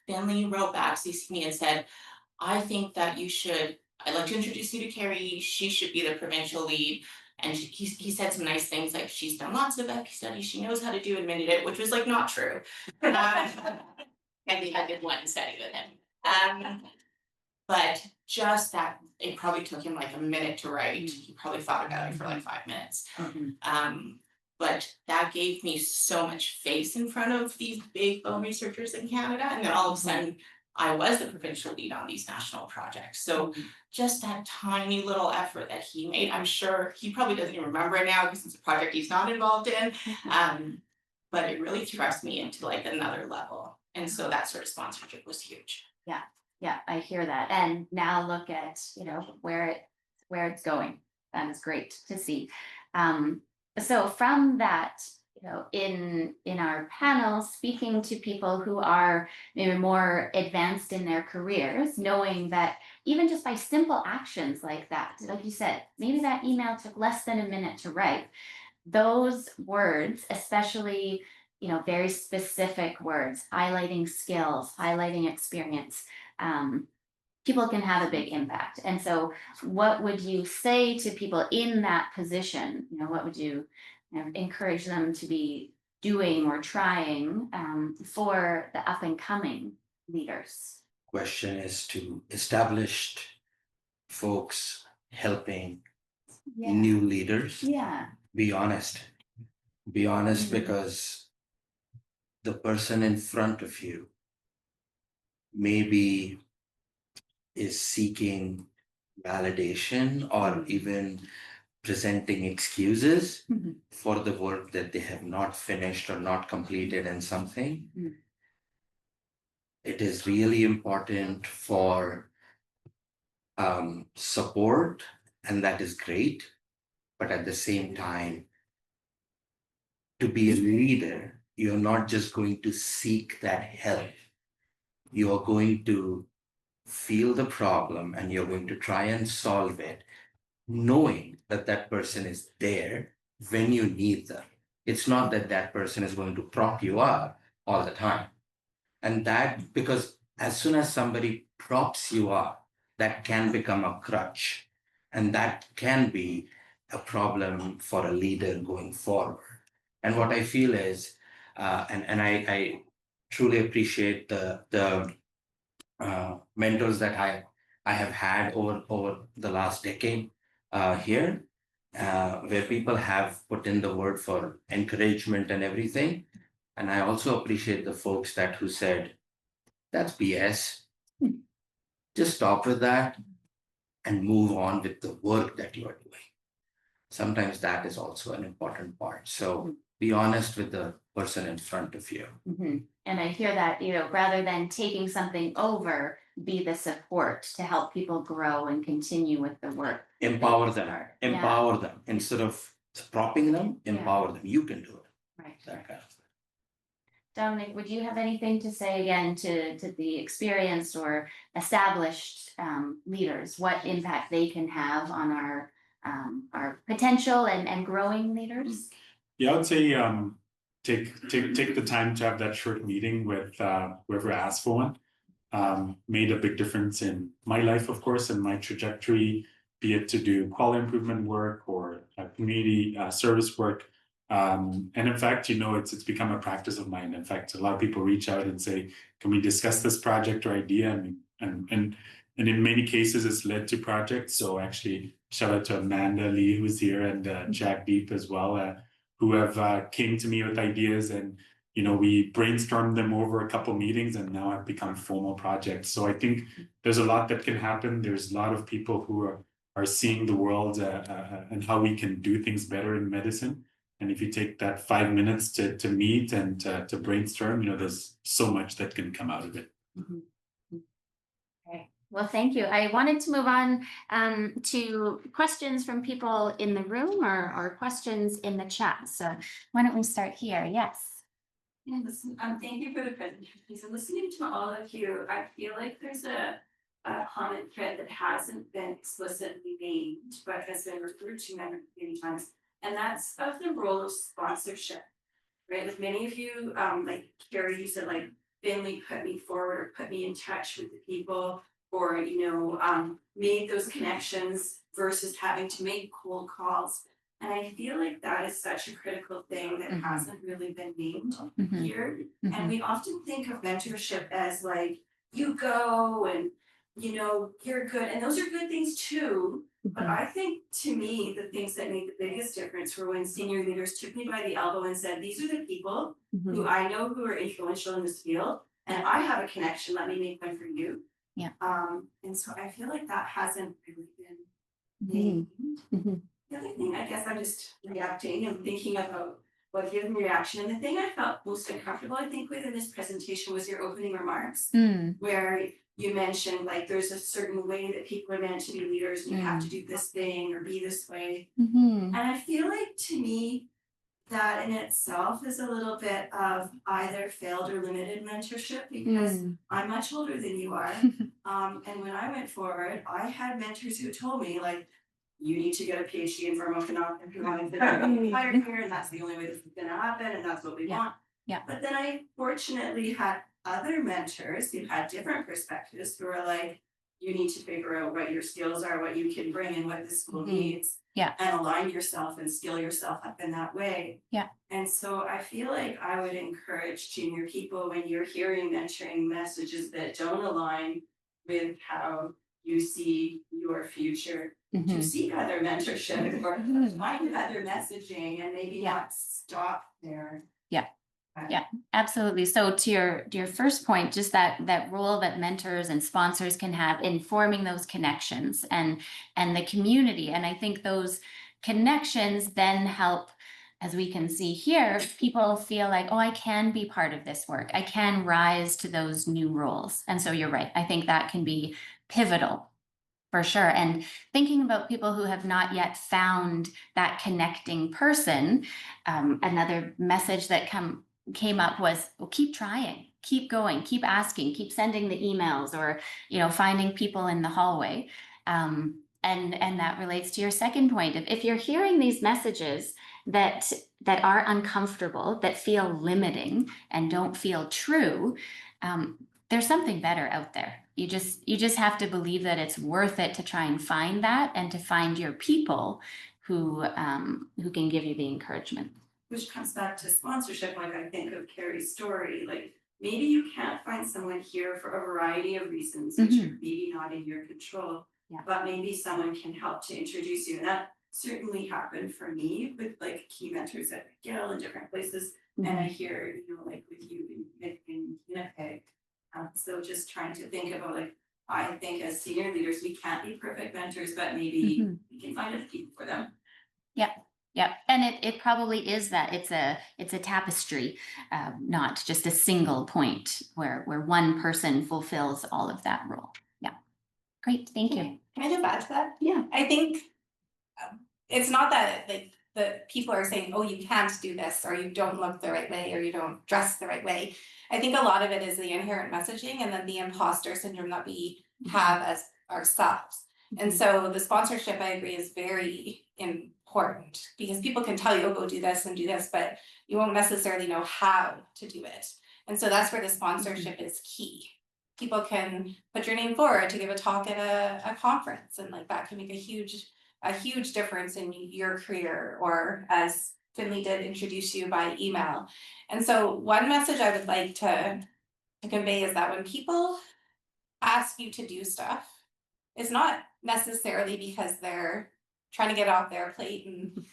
Finley wrote back, CC'd me and said, I think that I'd like to introduce you to Carrie, she should be the provincial lead. And he said some nice things like she's done lots of epi studies, she knows how to do admitted it, which was like not true. I think I did one study with him. But just that, it probably took him like a minute to write. He probably thought about it for like 5 minutes. But that gave me so much face in front of these big bone researchers in Canada. And then all of a sudden, I was the provincial lead on these national projects. So just that tiny little effort that he made, I'm sure he probably doesn't even remember it now because it's a project he's not involved in. But it really thrust me into like another level. And so that sort of sponsorship was huge. Yeah, I hear that. And now look at, where it's going. That is great to see. So from that, in our panel, speaking to people who are maybe more advanced in their careers, knowing that even just by simple actions like that, like you said, maybe that email took less than a minute to write. Those words, especially, very specific words, highlighting skills, highlighting experience, people can have a big impact. And so what would you say to people in that position? What would you encourage them to be doing or trying for the up and coming leaders? Question is to established folks helping new leaders. Be honest. Be honest, because the person in front of you maybe is seeking validation or even presenting excuses for the work that they have not finished or not completed in something. It is really important for support, and that is great. But at the same time, to be a leader, you're not just going to seek that help. You're going to feel the problem and you're going to try and solve it, knowing that that person is there when you need them. It's not that that person is going to prop you up all the time. And that, because as soon as somebody props you up, that can become a crutch. And that can be a problem for a leader going forward. And what I feel is, and I truly appreciate the mentors that I have had over the last decade here, where people have put in the word for encouragement and everything. And I also appreciate the folks who said, that's BS. Just stop with that and move on with the work that you are doing. Sometimes that is also an important part. So be honest with the person in front of you. And I hear that, rather than taking something over, be the support to help people grow and continue with the work. Empower them. Empower them. Instead of propping them, empower them. You can do it. Right. That kind of thing. Dominic, would you have anything to say again to the experienced or established leaders, what impact they can have on our potential and growing leaders? Yeah, I would say take the time to have that short meeting with whoever asked for one. Made a big difference in my life, of course, and my trajectory, be it to do quality improvement work or community service work. And in fact, it's become a practice of mine. In fact, a lot of people reach out and say, can we discuss this project or idea? And in many cases, it's led to projects. So actually, shout out to Amanda Lee, who's here, and Jack Deep as well, who have came to me with ideas, and we brainstormed them over a couple meetings, and now have become formal projects. So I think there's a lot that can happen. There's a lot of people who are seeing the world and how we can do things better in medicine. And if you take that 5 minutes to meet and to brainstorm, there's so much that can come out of it. Okay. Well, thank you. I wanted to move on to questions from people in the room or questions in the chat. So why don't we start here? Yes. Yeah, listen, thank you for the presentation. So listening to all of you, I feel like there's a comment thread that hasn't been explicitly named, but has been referred to many times. And that's of the role of sponsorship, right? Like many of you, like Carrie, you said like Finley put me forward or put me in touch with the people or, made those connections versus having to make cold calls. And I feel like that is such a critical thing that hasn't really been named here. And we often think of mentorship as like, you go and, you're good. And those are good things too. But I think to me, the things that made the biggest difference were when senior leaders took me by the elbow and said, these are the people who I know who are influential in this field. And I have a connection, let me make one for you. Yeah. And so I feel like that hasn't really been named. The other thing, I guess I'm just reacting and thinking about what gives me reaction. And the thing I felt most uncomfortable, I think, within this presentation was your opening remarks, where you mentioned like there's a certain way that people are meant to be leaders and you have to do this thing or be this way. And I feel like to me, that in itself is a little bit of either failed or limited mentorship because I'm much older than you are. And when I went forward, I had mentors who told me like, you need to get a PhD in pharmacoeconomics if you want to get hired here, and that's the only way this is going to happen, and that's what we want. Yeah. But then I fortunately had other mentors who had different perspectives who were like, you need to figure out what your skills are, what you can bring, and what the school needs. Yeah. And align yourself and skill yourself up in that way. Yeah. And so I feel like I would encourage junior people when you're hearing mentoring messages that don't align with how you see your future, to seek other mentorship or find other messaging and maybe not stop there. Yeah, absolutely. So to your first point, just that role that mentors and sponsors can have in forming those connections and the community. And I think those connections then help, as we can see here, people feel like, oh, I can be part of this work. I can rise to those new roles. And so you're right. I think that can be pivotal for sure. And thinking about people who have not yet found that connecting person, another message that came up was, well, keep trying, keep going, keep asking, keep sending the emails or, finding people in the hallway. And that relates to your second point of if you're hearing these messages that are uncomfortable, that feel limiting and don't feel true, there's something better out there. You just have to believe that it's worth it to try and find that and to find your people who can give you the encouragement. Which comes back to sponsorship, like I think of Carrie's story, like maybe you can't find someone here for a variety of reasons, which are maybe not in your control, but maybe someone can help to introduce you. And that certainly happened for me with like key mentors at McGill and different places. And I hear, like with you in Winnipeg. So just trying to think about like, I think as senior leaders, we can't be perfect mentors, but maybe we can find other people for them. Yeah, and it probably is that it's a tapestry, not just a single point where one person fulfills all of that role. Yeah, great, thank you. Can I just add to that? Yeah, I think it's not that like the people are saying, oh, you can't do this, or you don't look the right way, or you don't dress the right way. I think a lot of it is the inherent messaging and then the imposter syndrome that we have as ourselves. And so the sponsorship, I agree, is very important because people can tell you, oh, go do this and do this, but you won't necessarily know how to do it. And so that's where the sponsorship is key. People can put your name forward to give a talk at a conference, and like that can make a huge difference in your career, or as Finley did, introduce you by email. And so one message I would like to convey is that when people ask you to do stuff, it's not necessarily because they're trying to get off their plate, and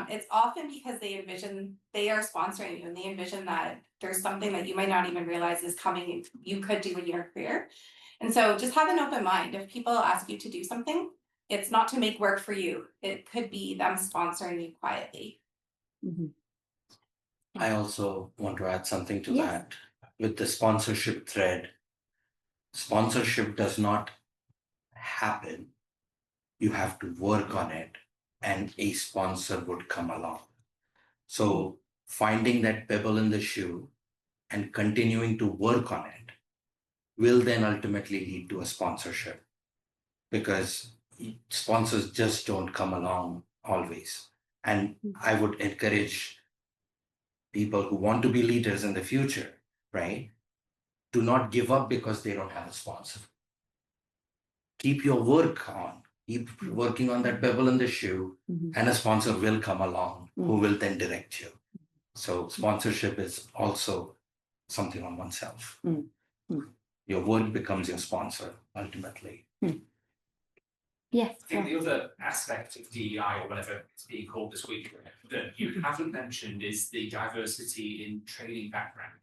it's often because they are sponsoring you and they envision that there's something that you might not even realize is coming you could do in your career. And so just have an open mind. If people ask you to do something, it's not to make work for you. It could be them sponsoring you quietly. I also want to add something to that. With the sponsorship thread, sponsorship does not happen, you have to work on it, and a sponsor would come along. So finding that pebble in the shoe and continuing to work on it will then ultimately lead to a sponsorship, because sponsors just don't come along always. And I would encourage people who want to be leaders in the future, right, to not give up because they don't have a sponsor. Keep your work on, keep working on that pebble in the shoe, and a sponsor will come along who will then direct you. So sponsorship is also something on oneself. Your work becomes your sponsor ultimately. Yes. I think the other aspect of DEI, or whatever it's being called this week, that you haven't mentioned is the diversity in training background.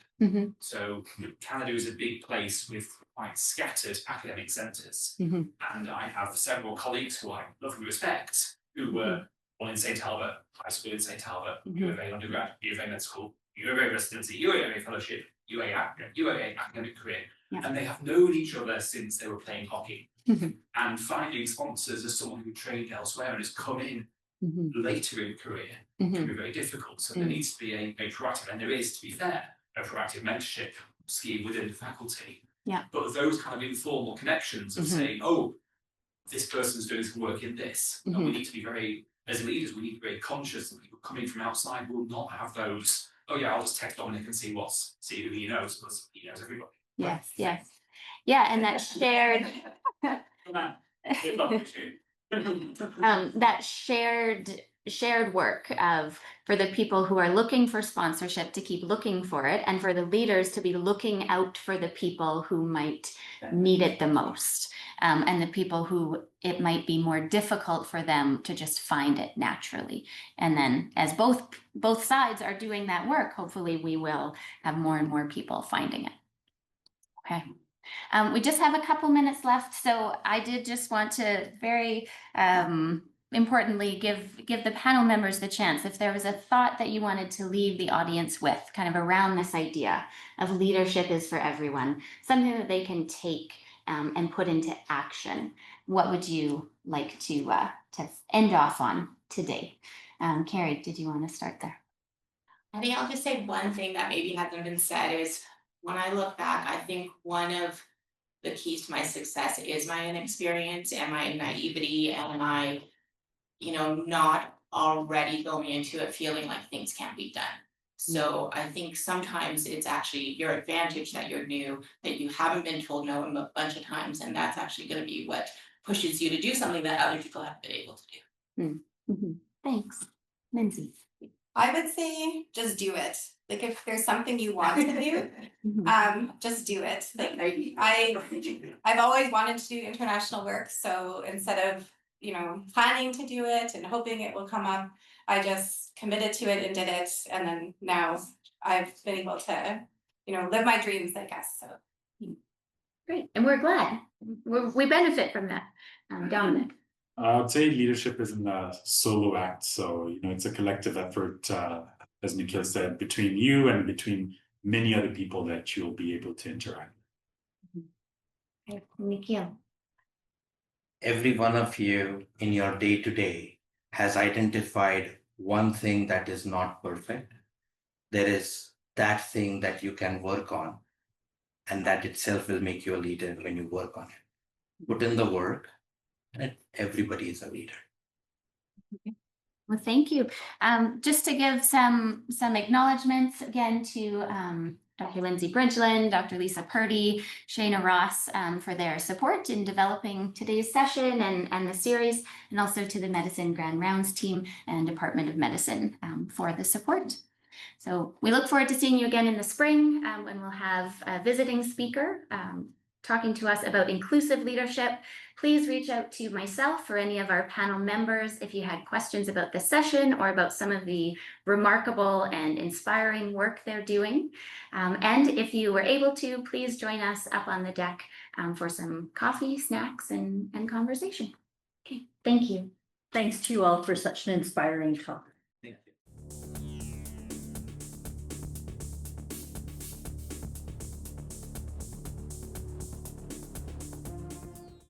So Canada is a big place with quite scattered academic centres. And I have several colleagues who I love and respect, who were one in St. Albert, high school in St. Albert, U of A undergrad, U of A med school, U of A residency, UAA fellowship, UAA academic career. And they have known each other since they were playing hockey. And finding sponsors as someone who trained elsewhere and has come in later in career can be very difficult. So there needs to be a proactive, and there is, to be fair, a proactive mentorship scheme within the faculty. But those kind of informal connections of saying, oh, this person's doing some work in this. And we need to be very, as leaders, we need to be very conscious that people coming from outside will not have those, oh yeah, I'll just text Dominic and see who he knows, because he knows everybody. Yes. Yeah, and that shared that shared work of, for the people who are looking for sponsorship to keep looking for it, and for the leaders to be looking out for the people who might need it the most, and the people who it might be more difficult for them to just find it naturally. And then as both sides are doing that work, hopefully we will have more and more people finding it. Okay. We just have a couple minutes left, so I did just want to very importantly give the panel members the chance, if there was a thought that you wanted to leave the audience with, kind of around this idea of leadership is for everyone, something that they can take and put into action. What would you like to end off on today? Carrie, did you want to start there? I think I'll just say one thing that maybe hasn't been said is, when I look back, I think one of the keys to my success is my inexperience and my naivety and my, not already going into it feeling like things can't be done. So I think sometimes it's actually your advantage that you're new, that you haven't been told no a bunch of times, and that's actually going to be what pushes you to do something that other people haven't been able to do. Thanks. Lindsay. I would say just do it. Like, if there's something you want to do, just do it. Like, I've always wanted to do international work, so instead of planning to do it and hoping it will come up, I just committed to it and did it, and then now I've been able to live my dreams, I guess. So Great, and we're glad we benefit from that. Dominic. I would say leadership isn't a solo act, so it's a collective effort, as Nikhil said, between you and between many other people that you'll be able to interact. Nikhil. Every one of you in your day-to-day has identified one thing that is not perfect. There is that thing that you can work on, and that itself will make you a leader when you work on it. Put in the work, and everybody is a leader. Well, thank you. Just to give some acknowledgements again to Dr. Lindsay Bridgland, Dr. Lisa Purdy, Shayna Ross for their support in developing today's session and the series, and also to the Medicine Grand Rounds team and Department of Medicine for the support. So we look forward to seeing you again in the spring when we'll have a visiting speaker talking to us about inclusive leadership. Please reach out to myself or any of our panel members if you had questions about this session or about some of the remarkable and inspiring work they're doing. And if you were able to, please join us up on the deck for some coffee, snacks, and conversation. Okay, thank you. Thanks to you all for such an inspiring talk.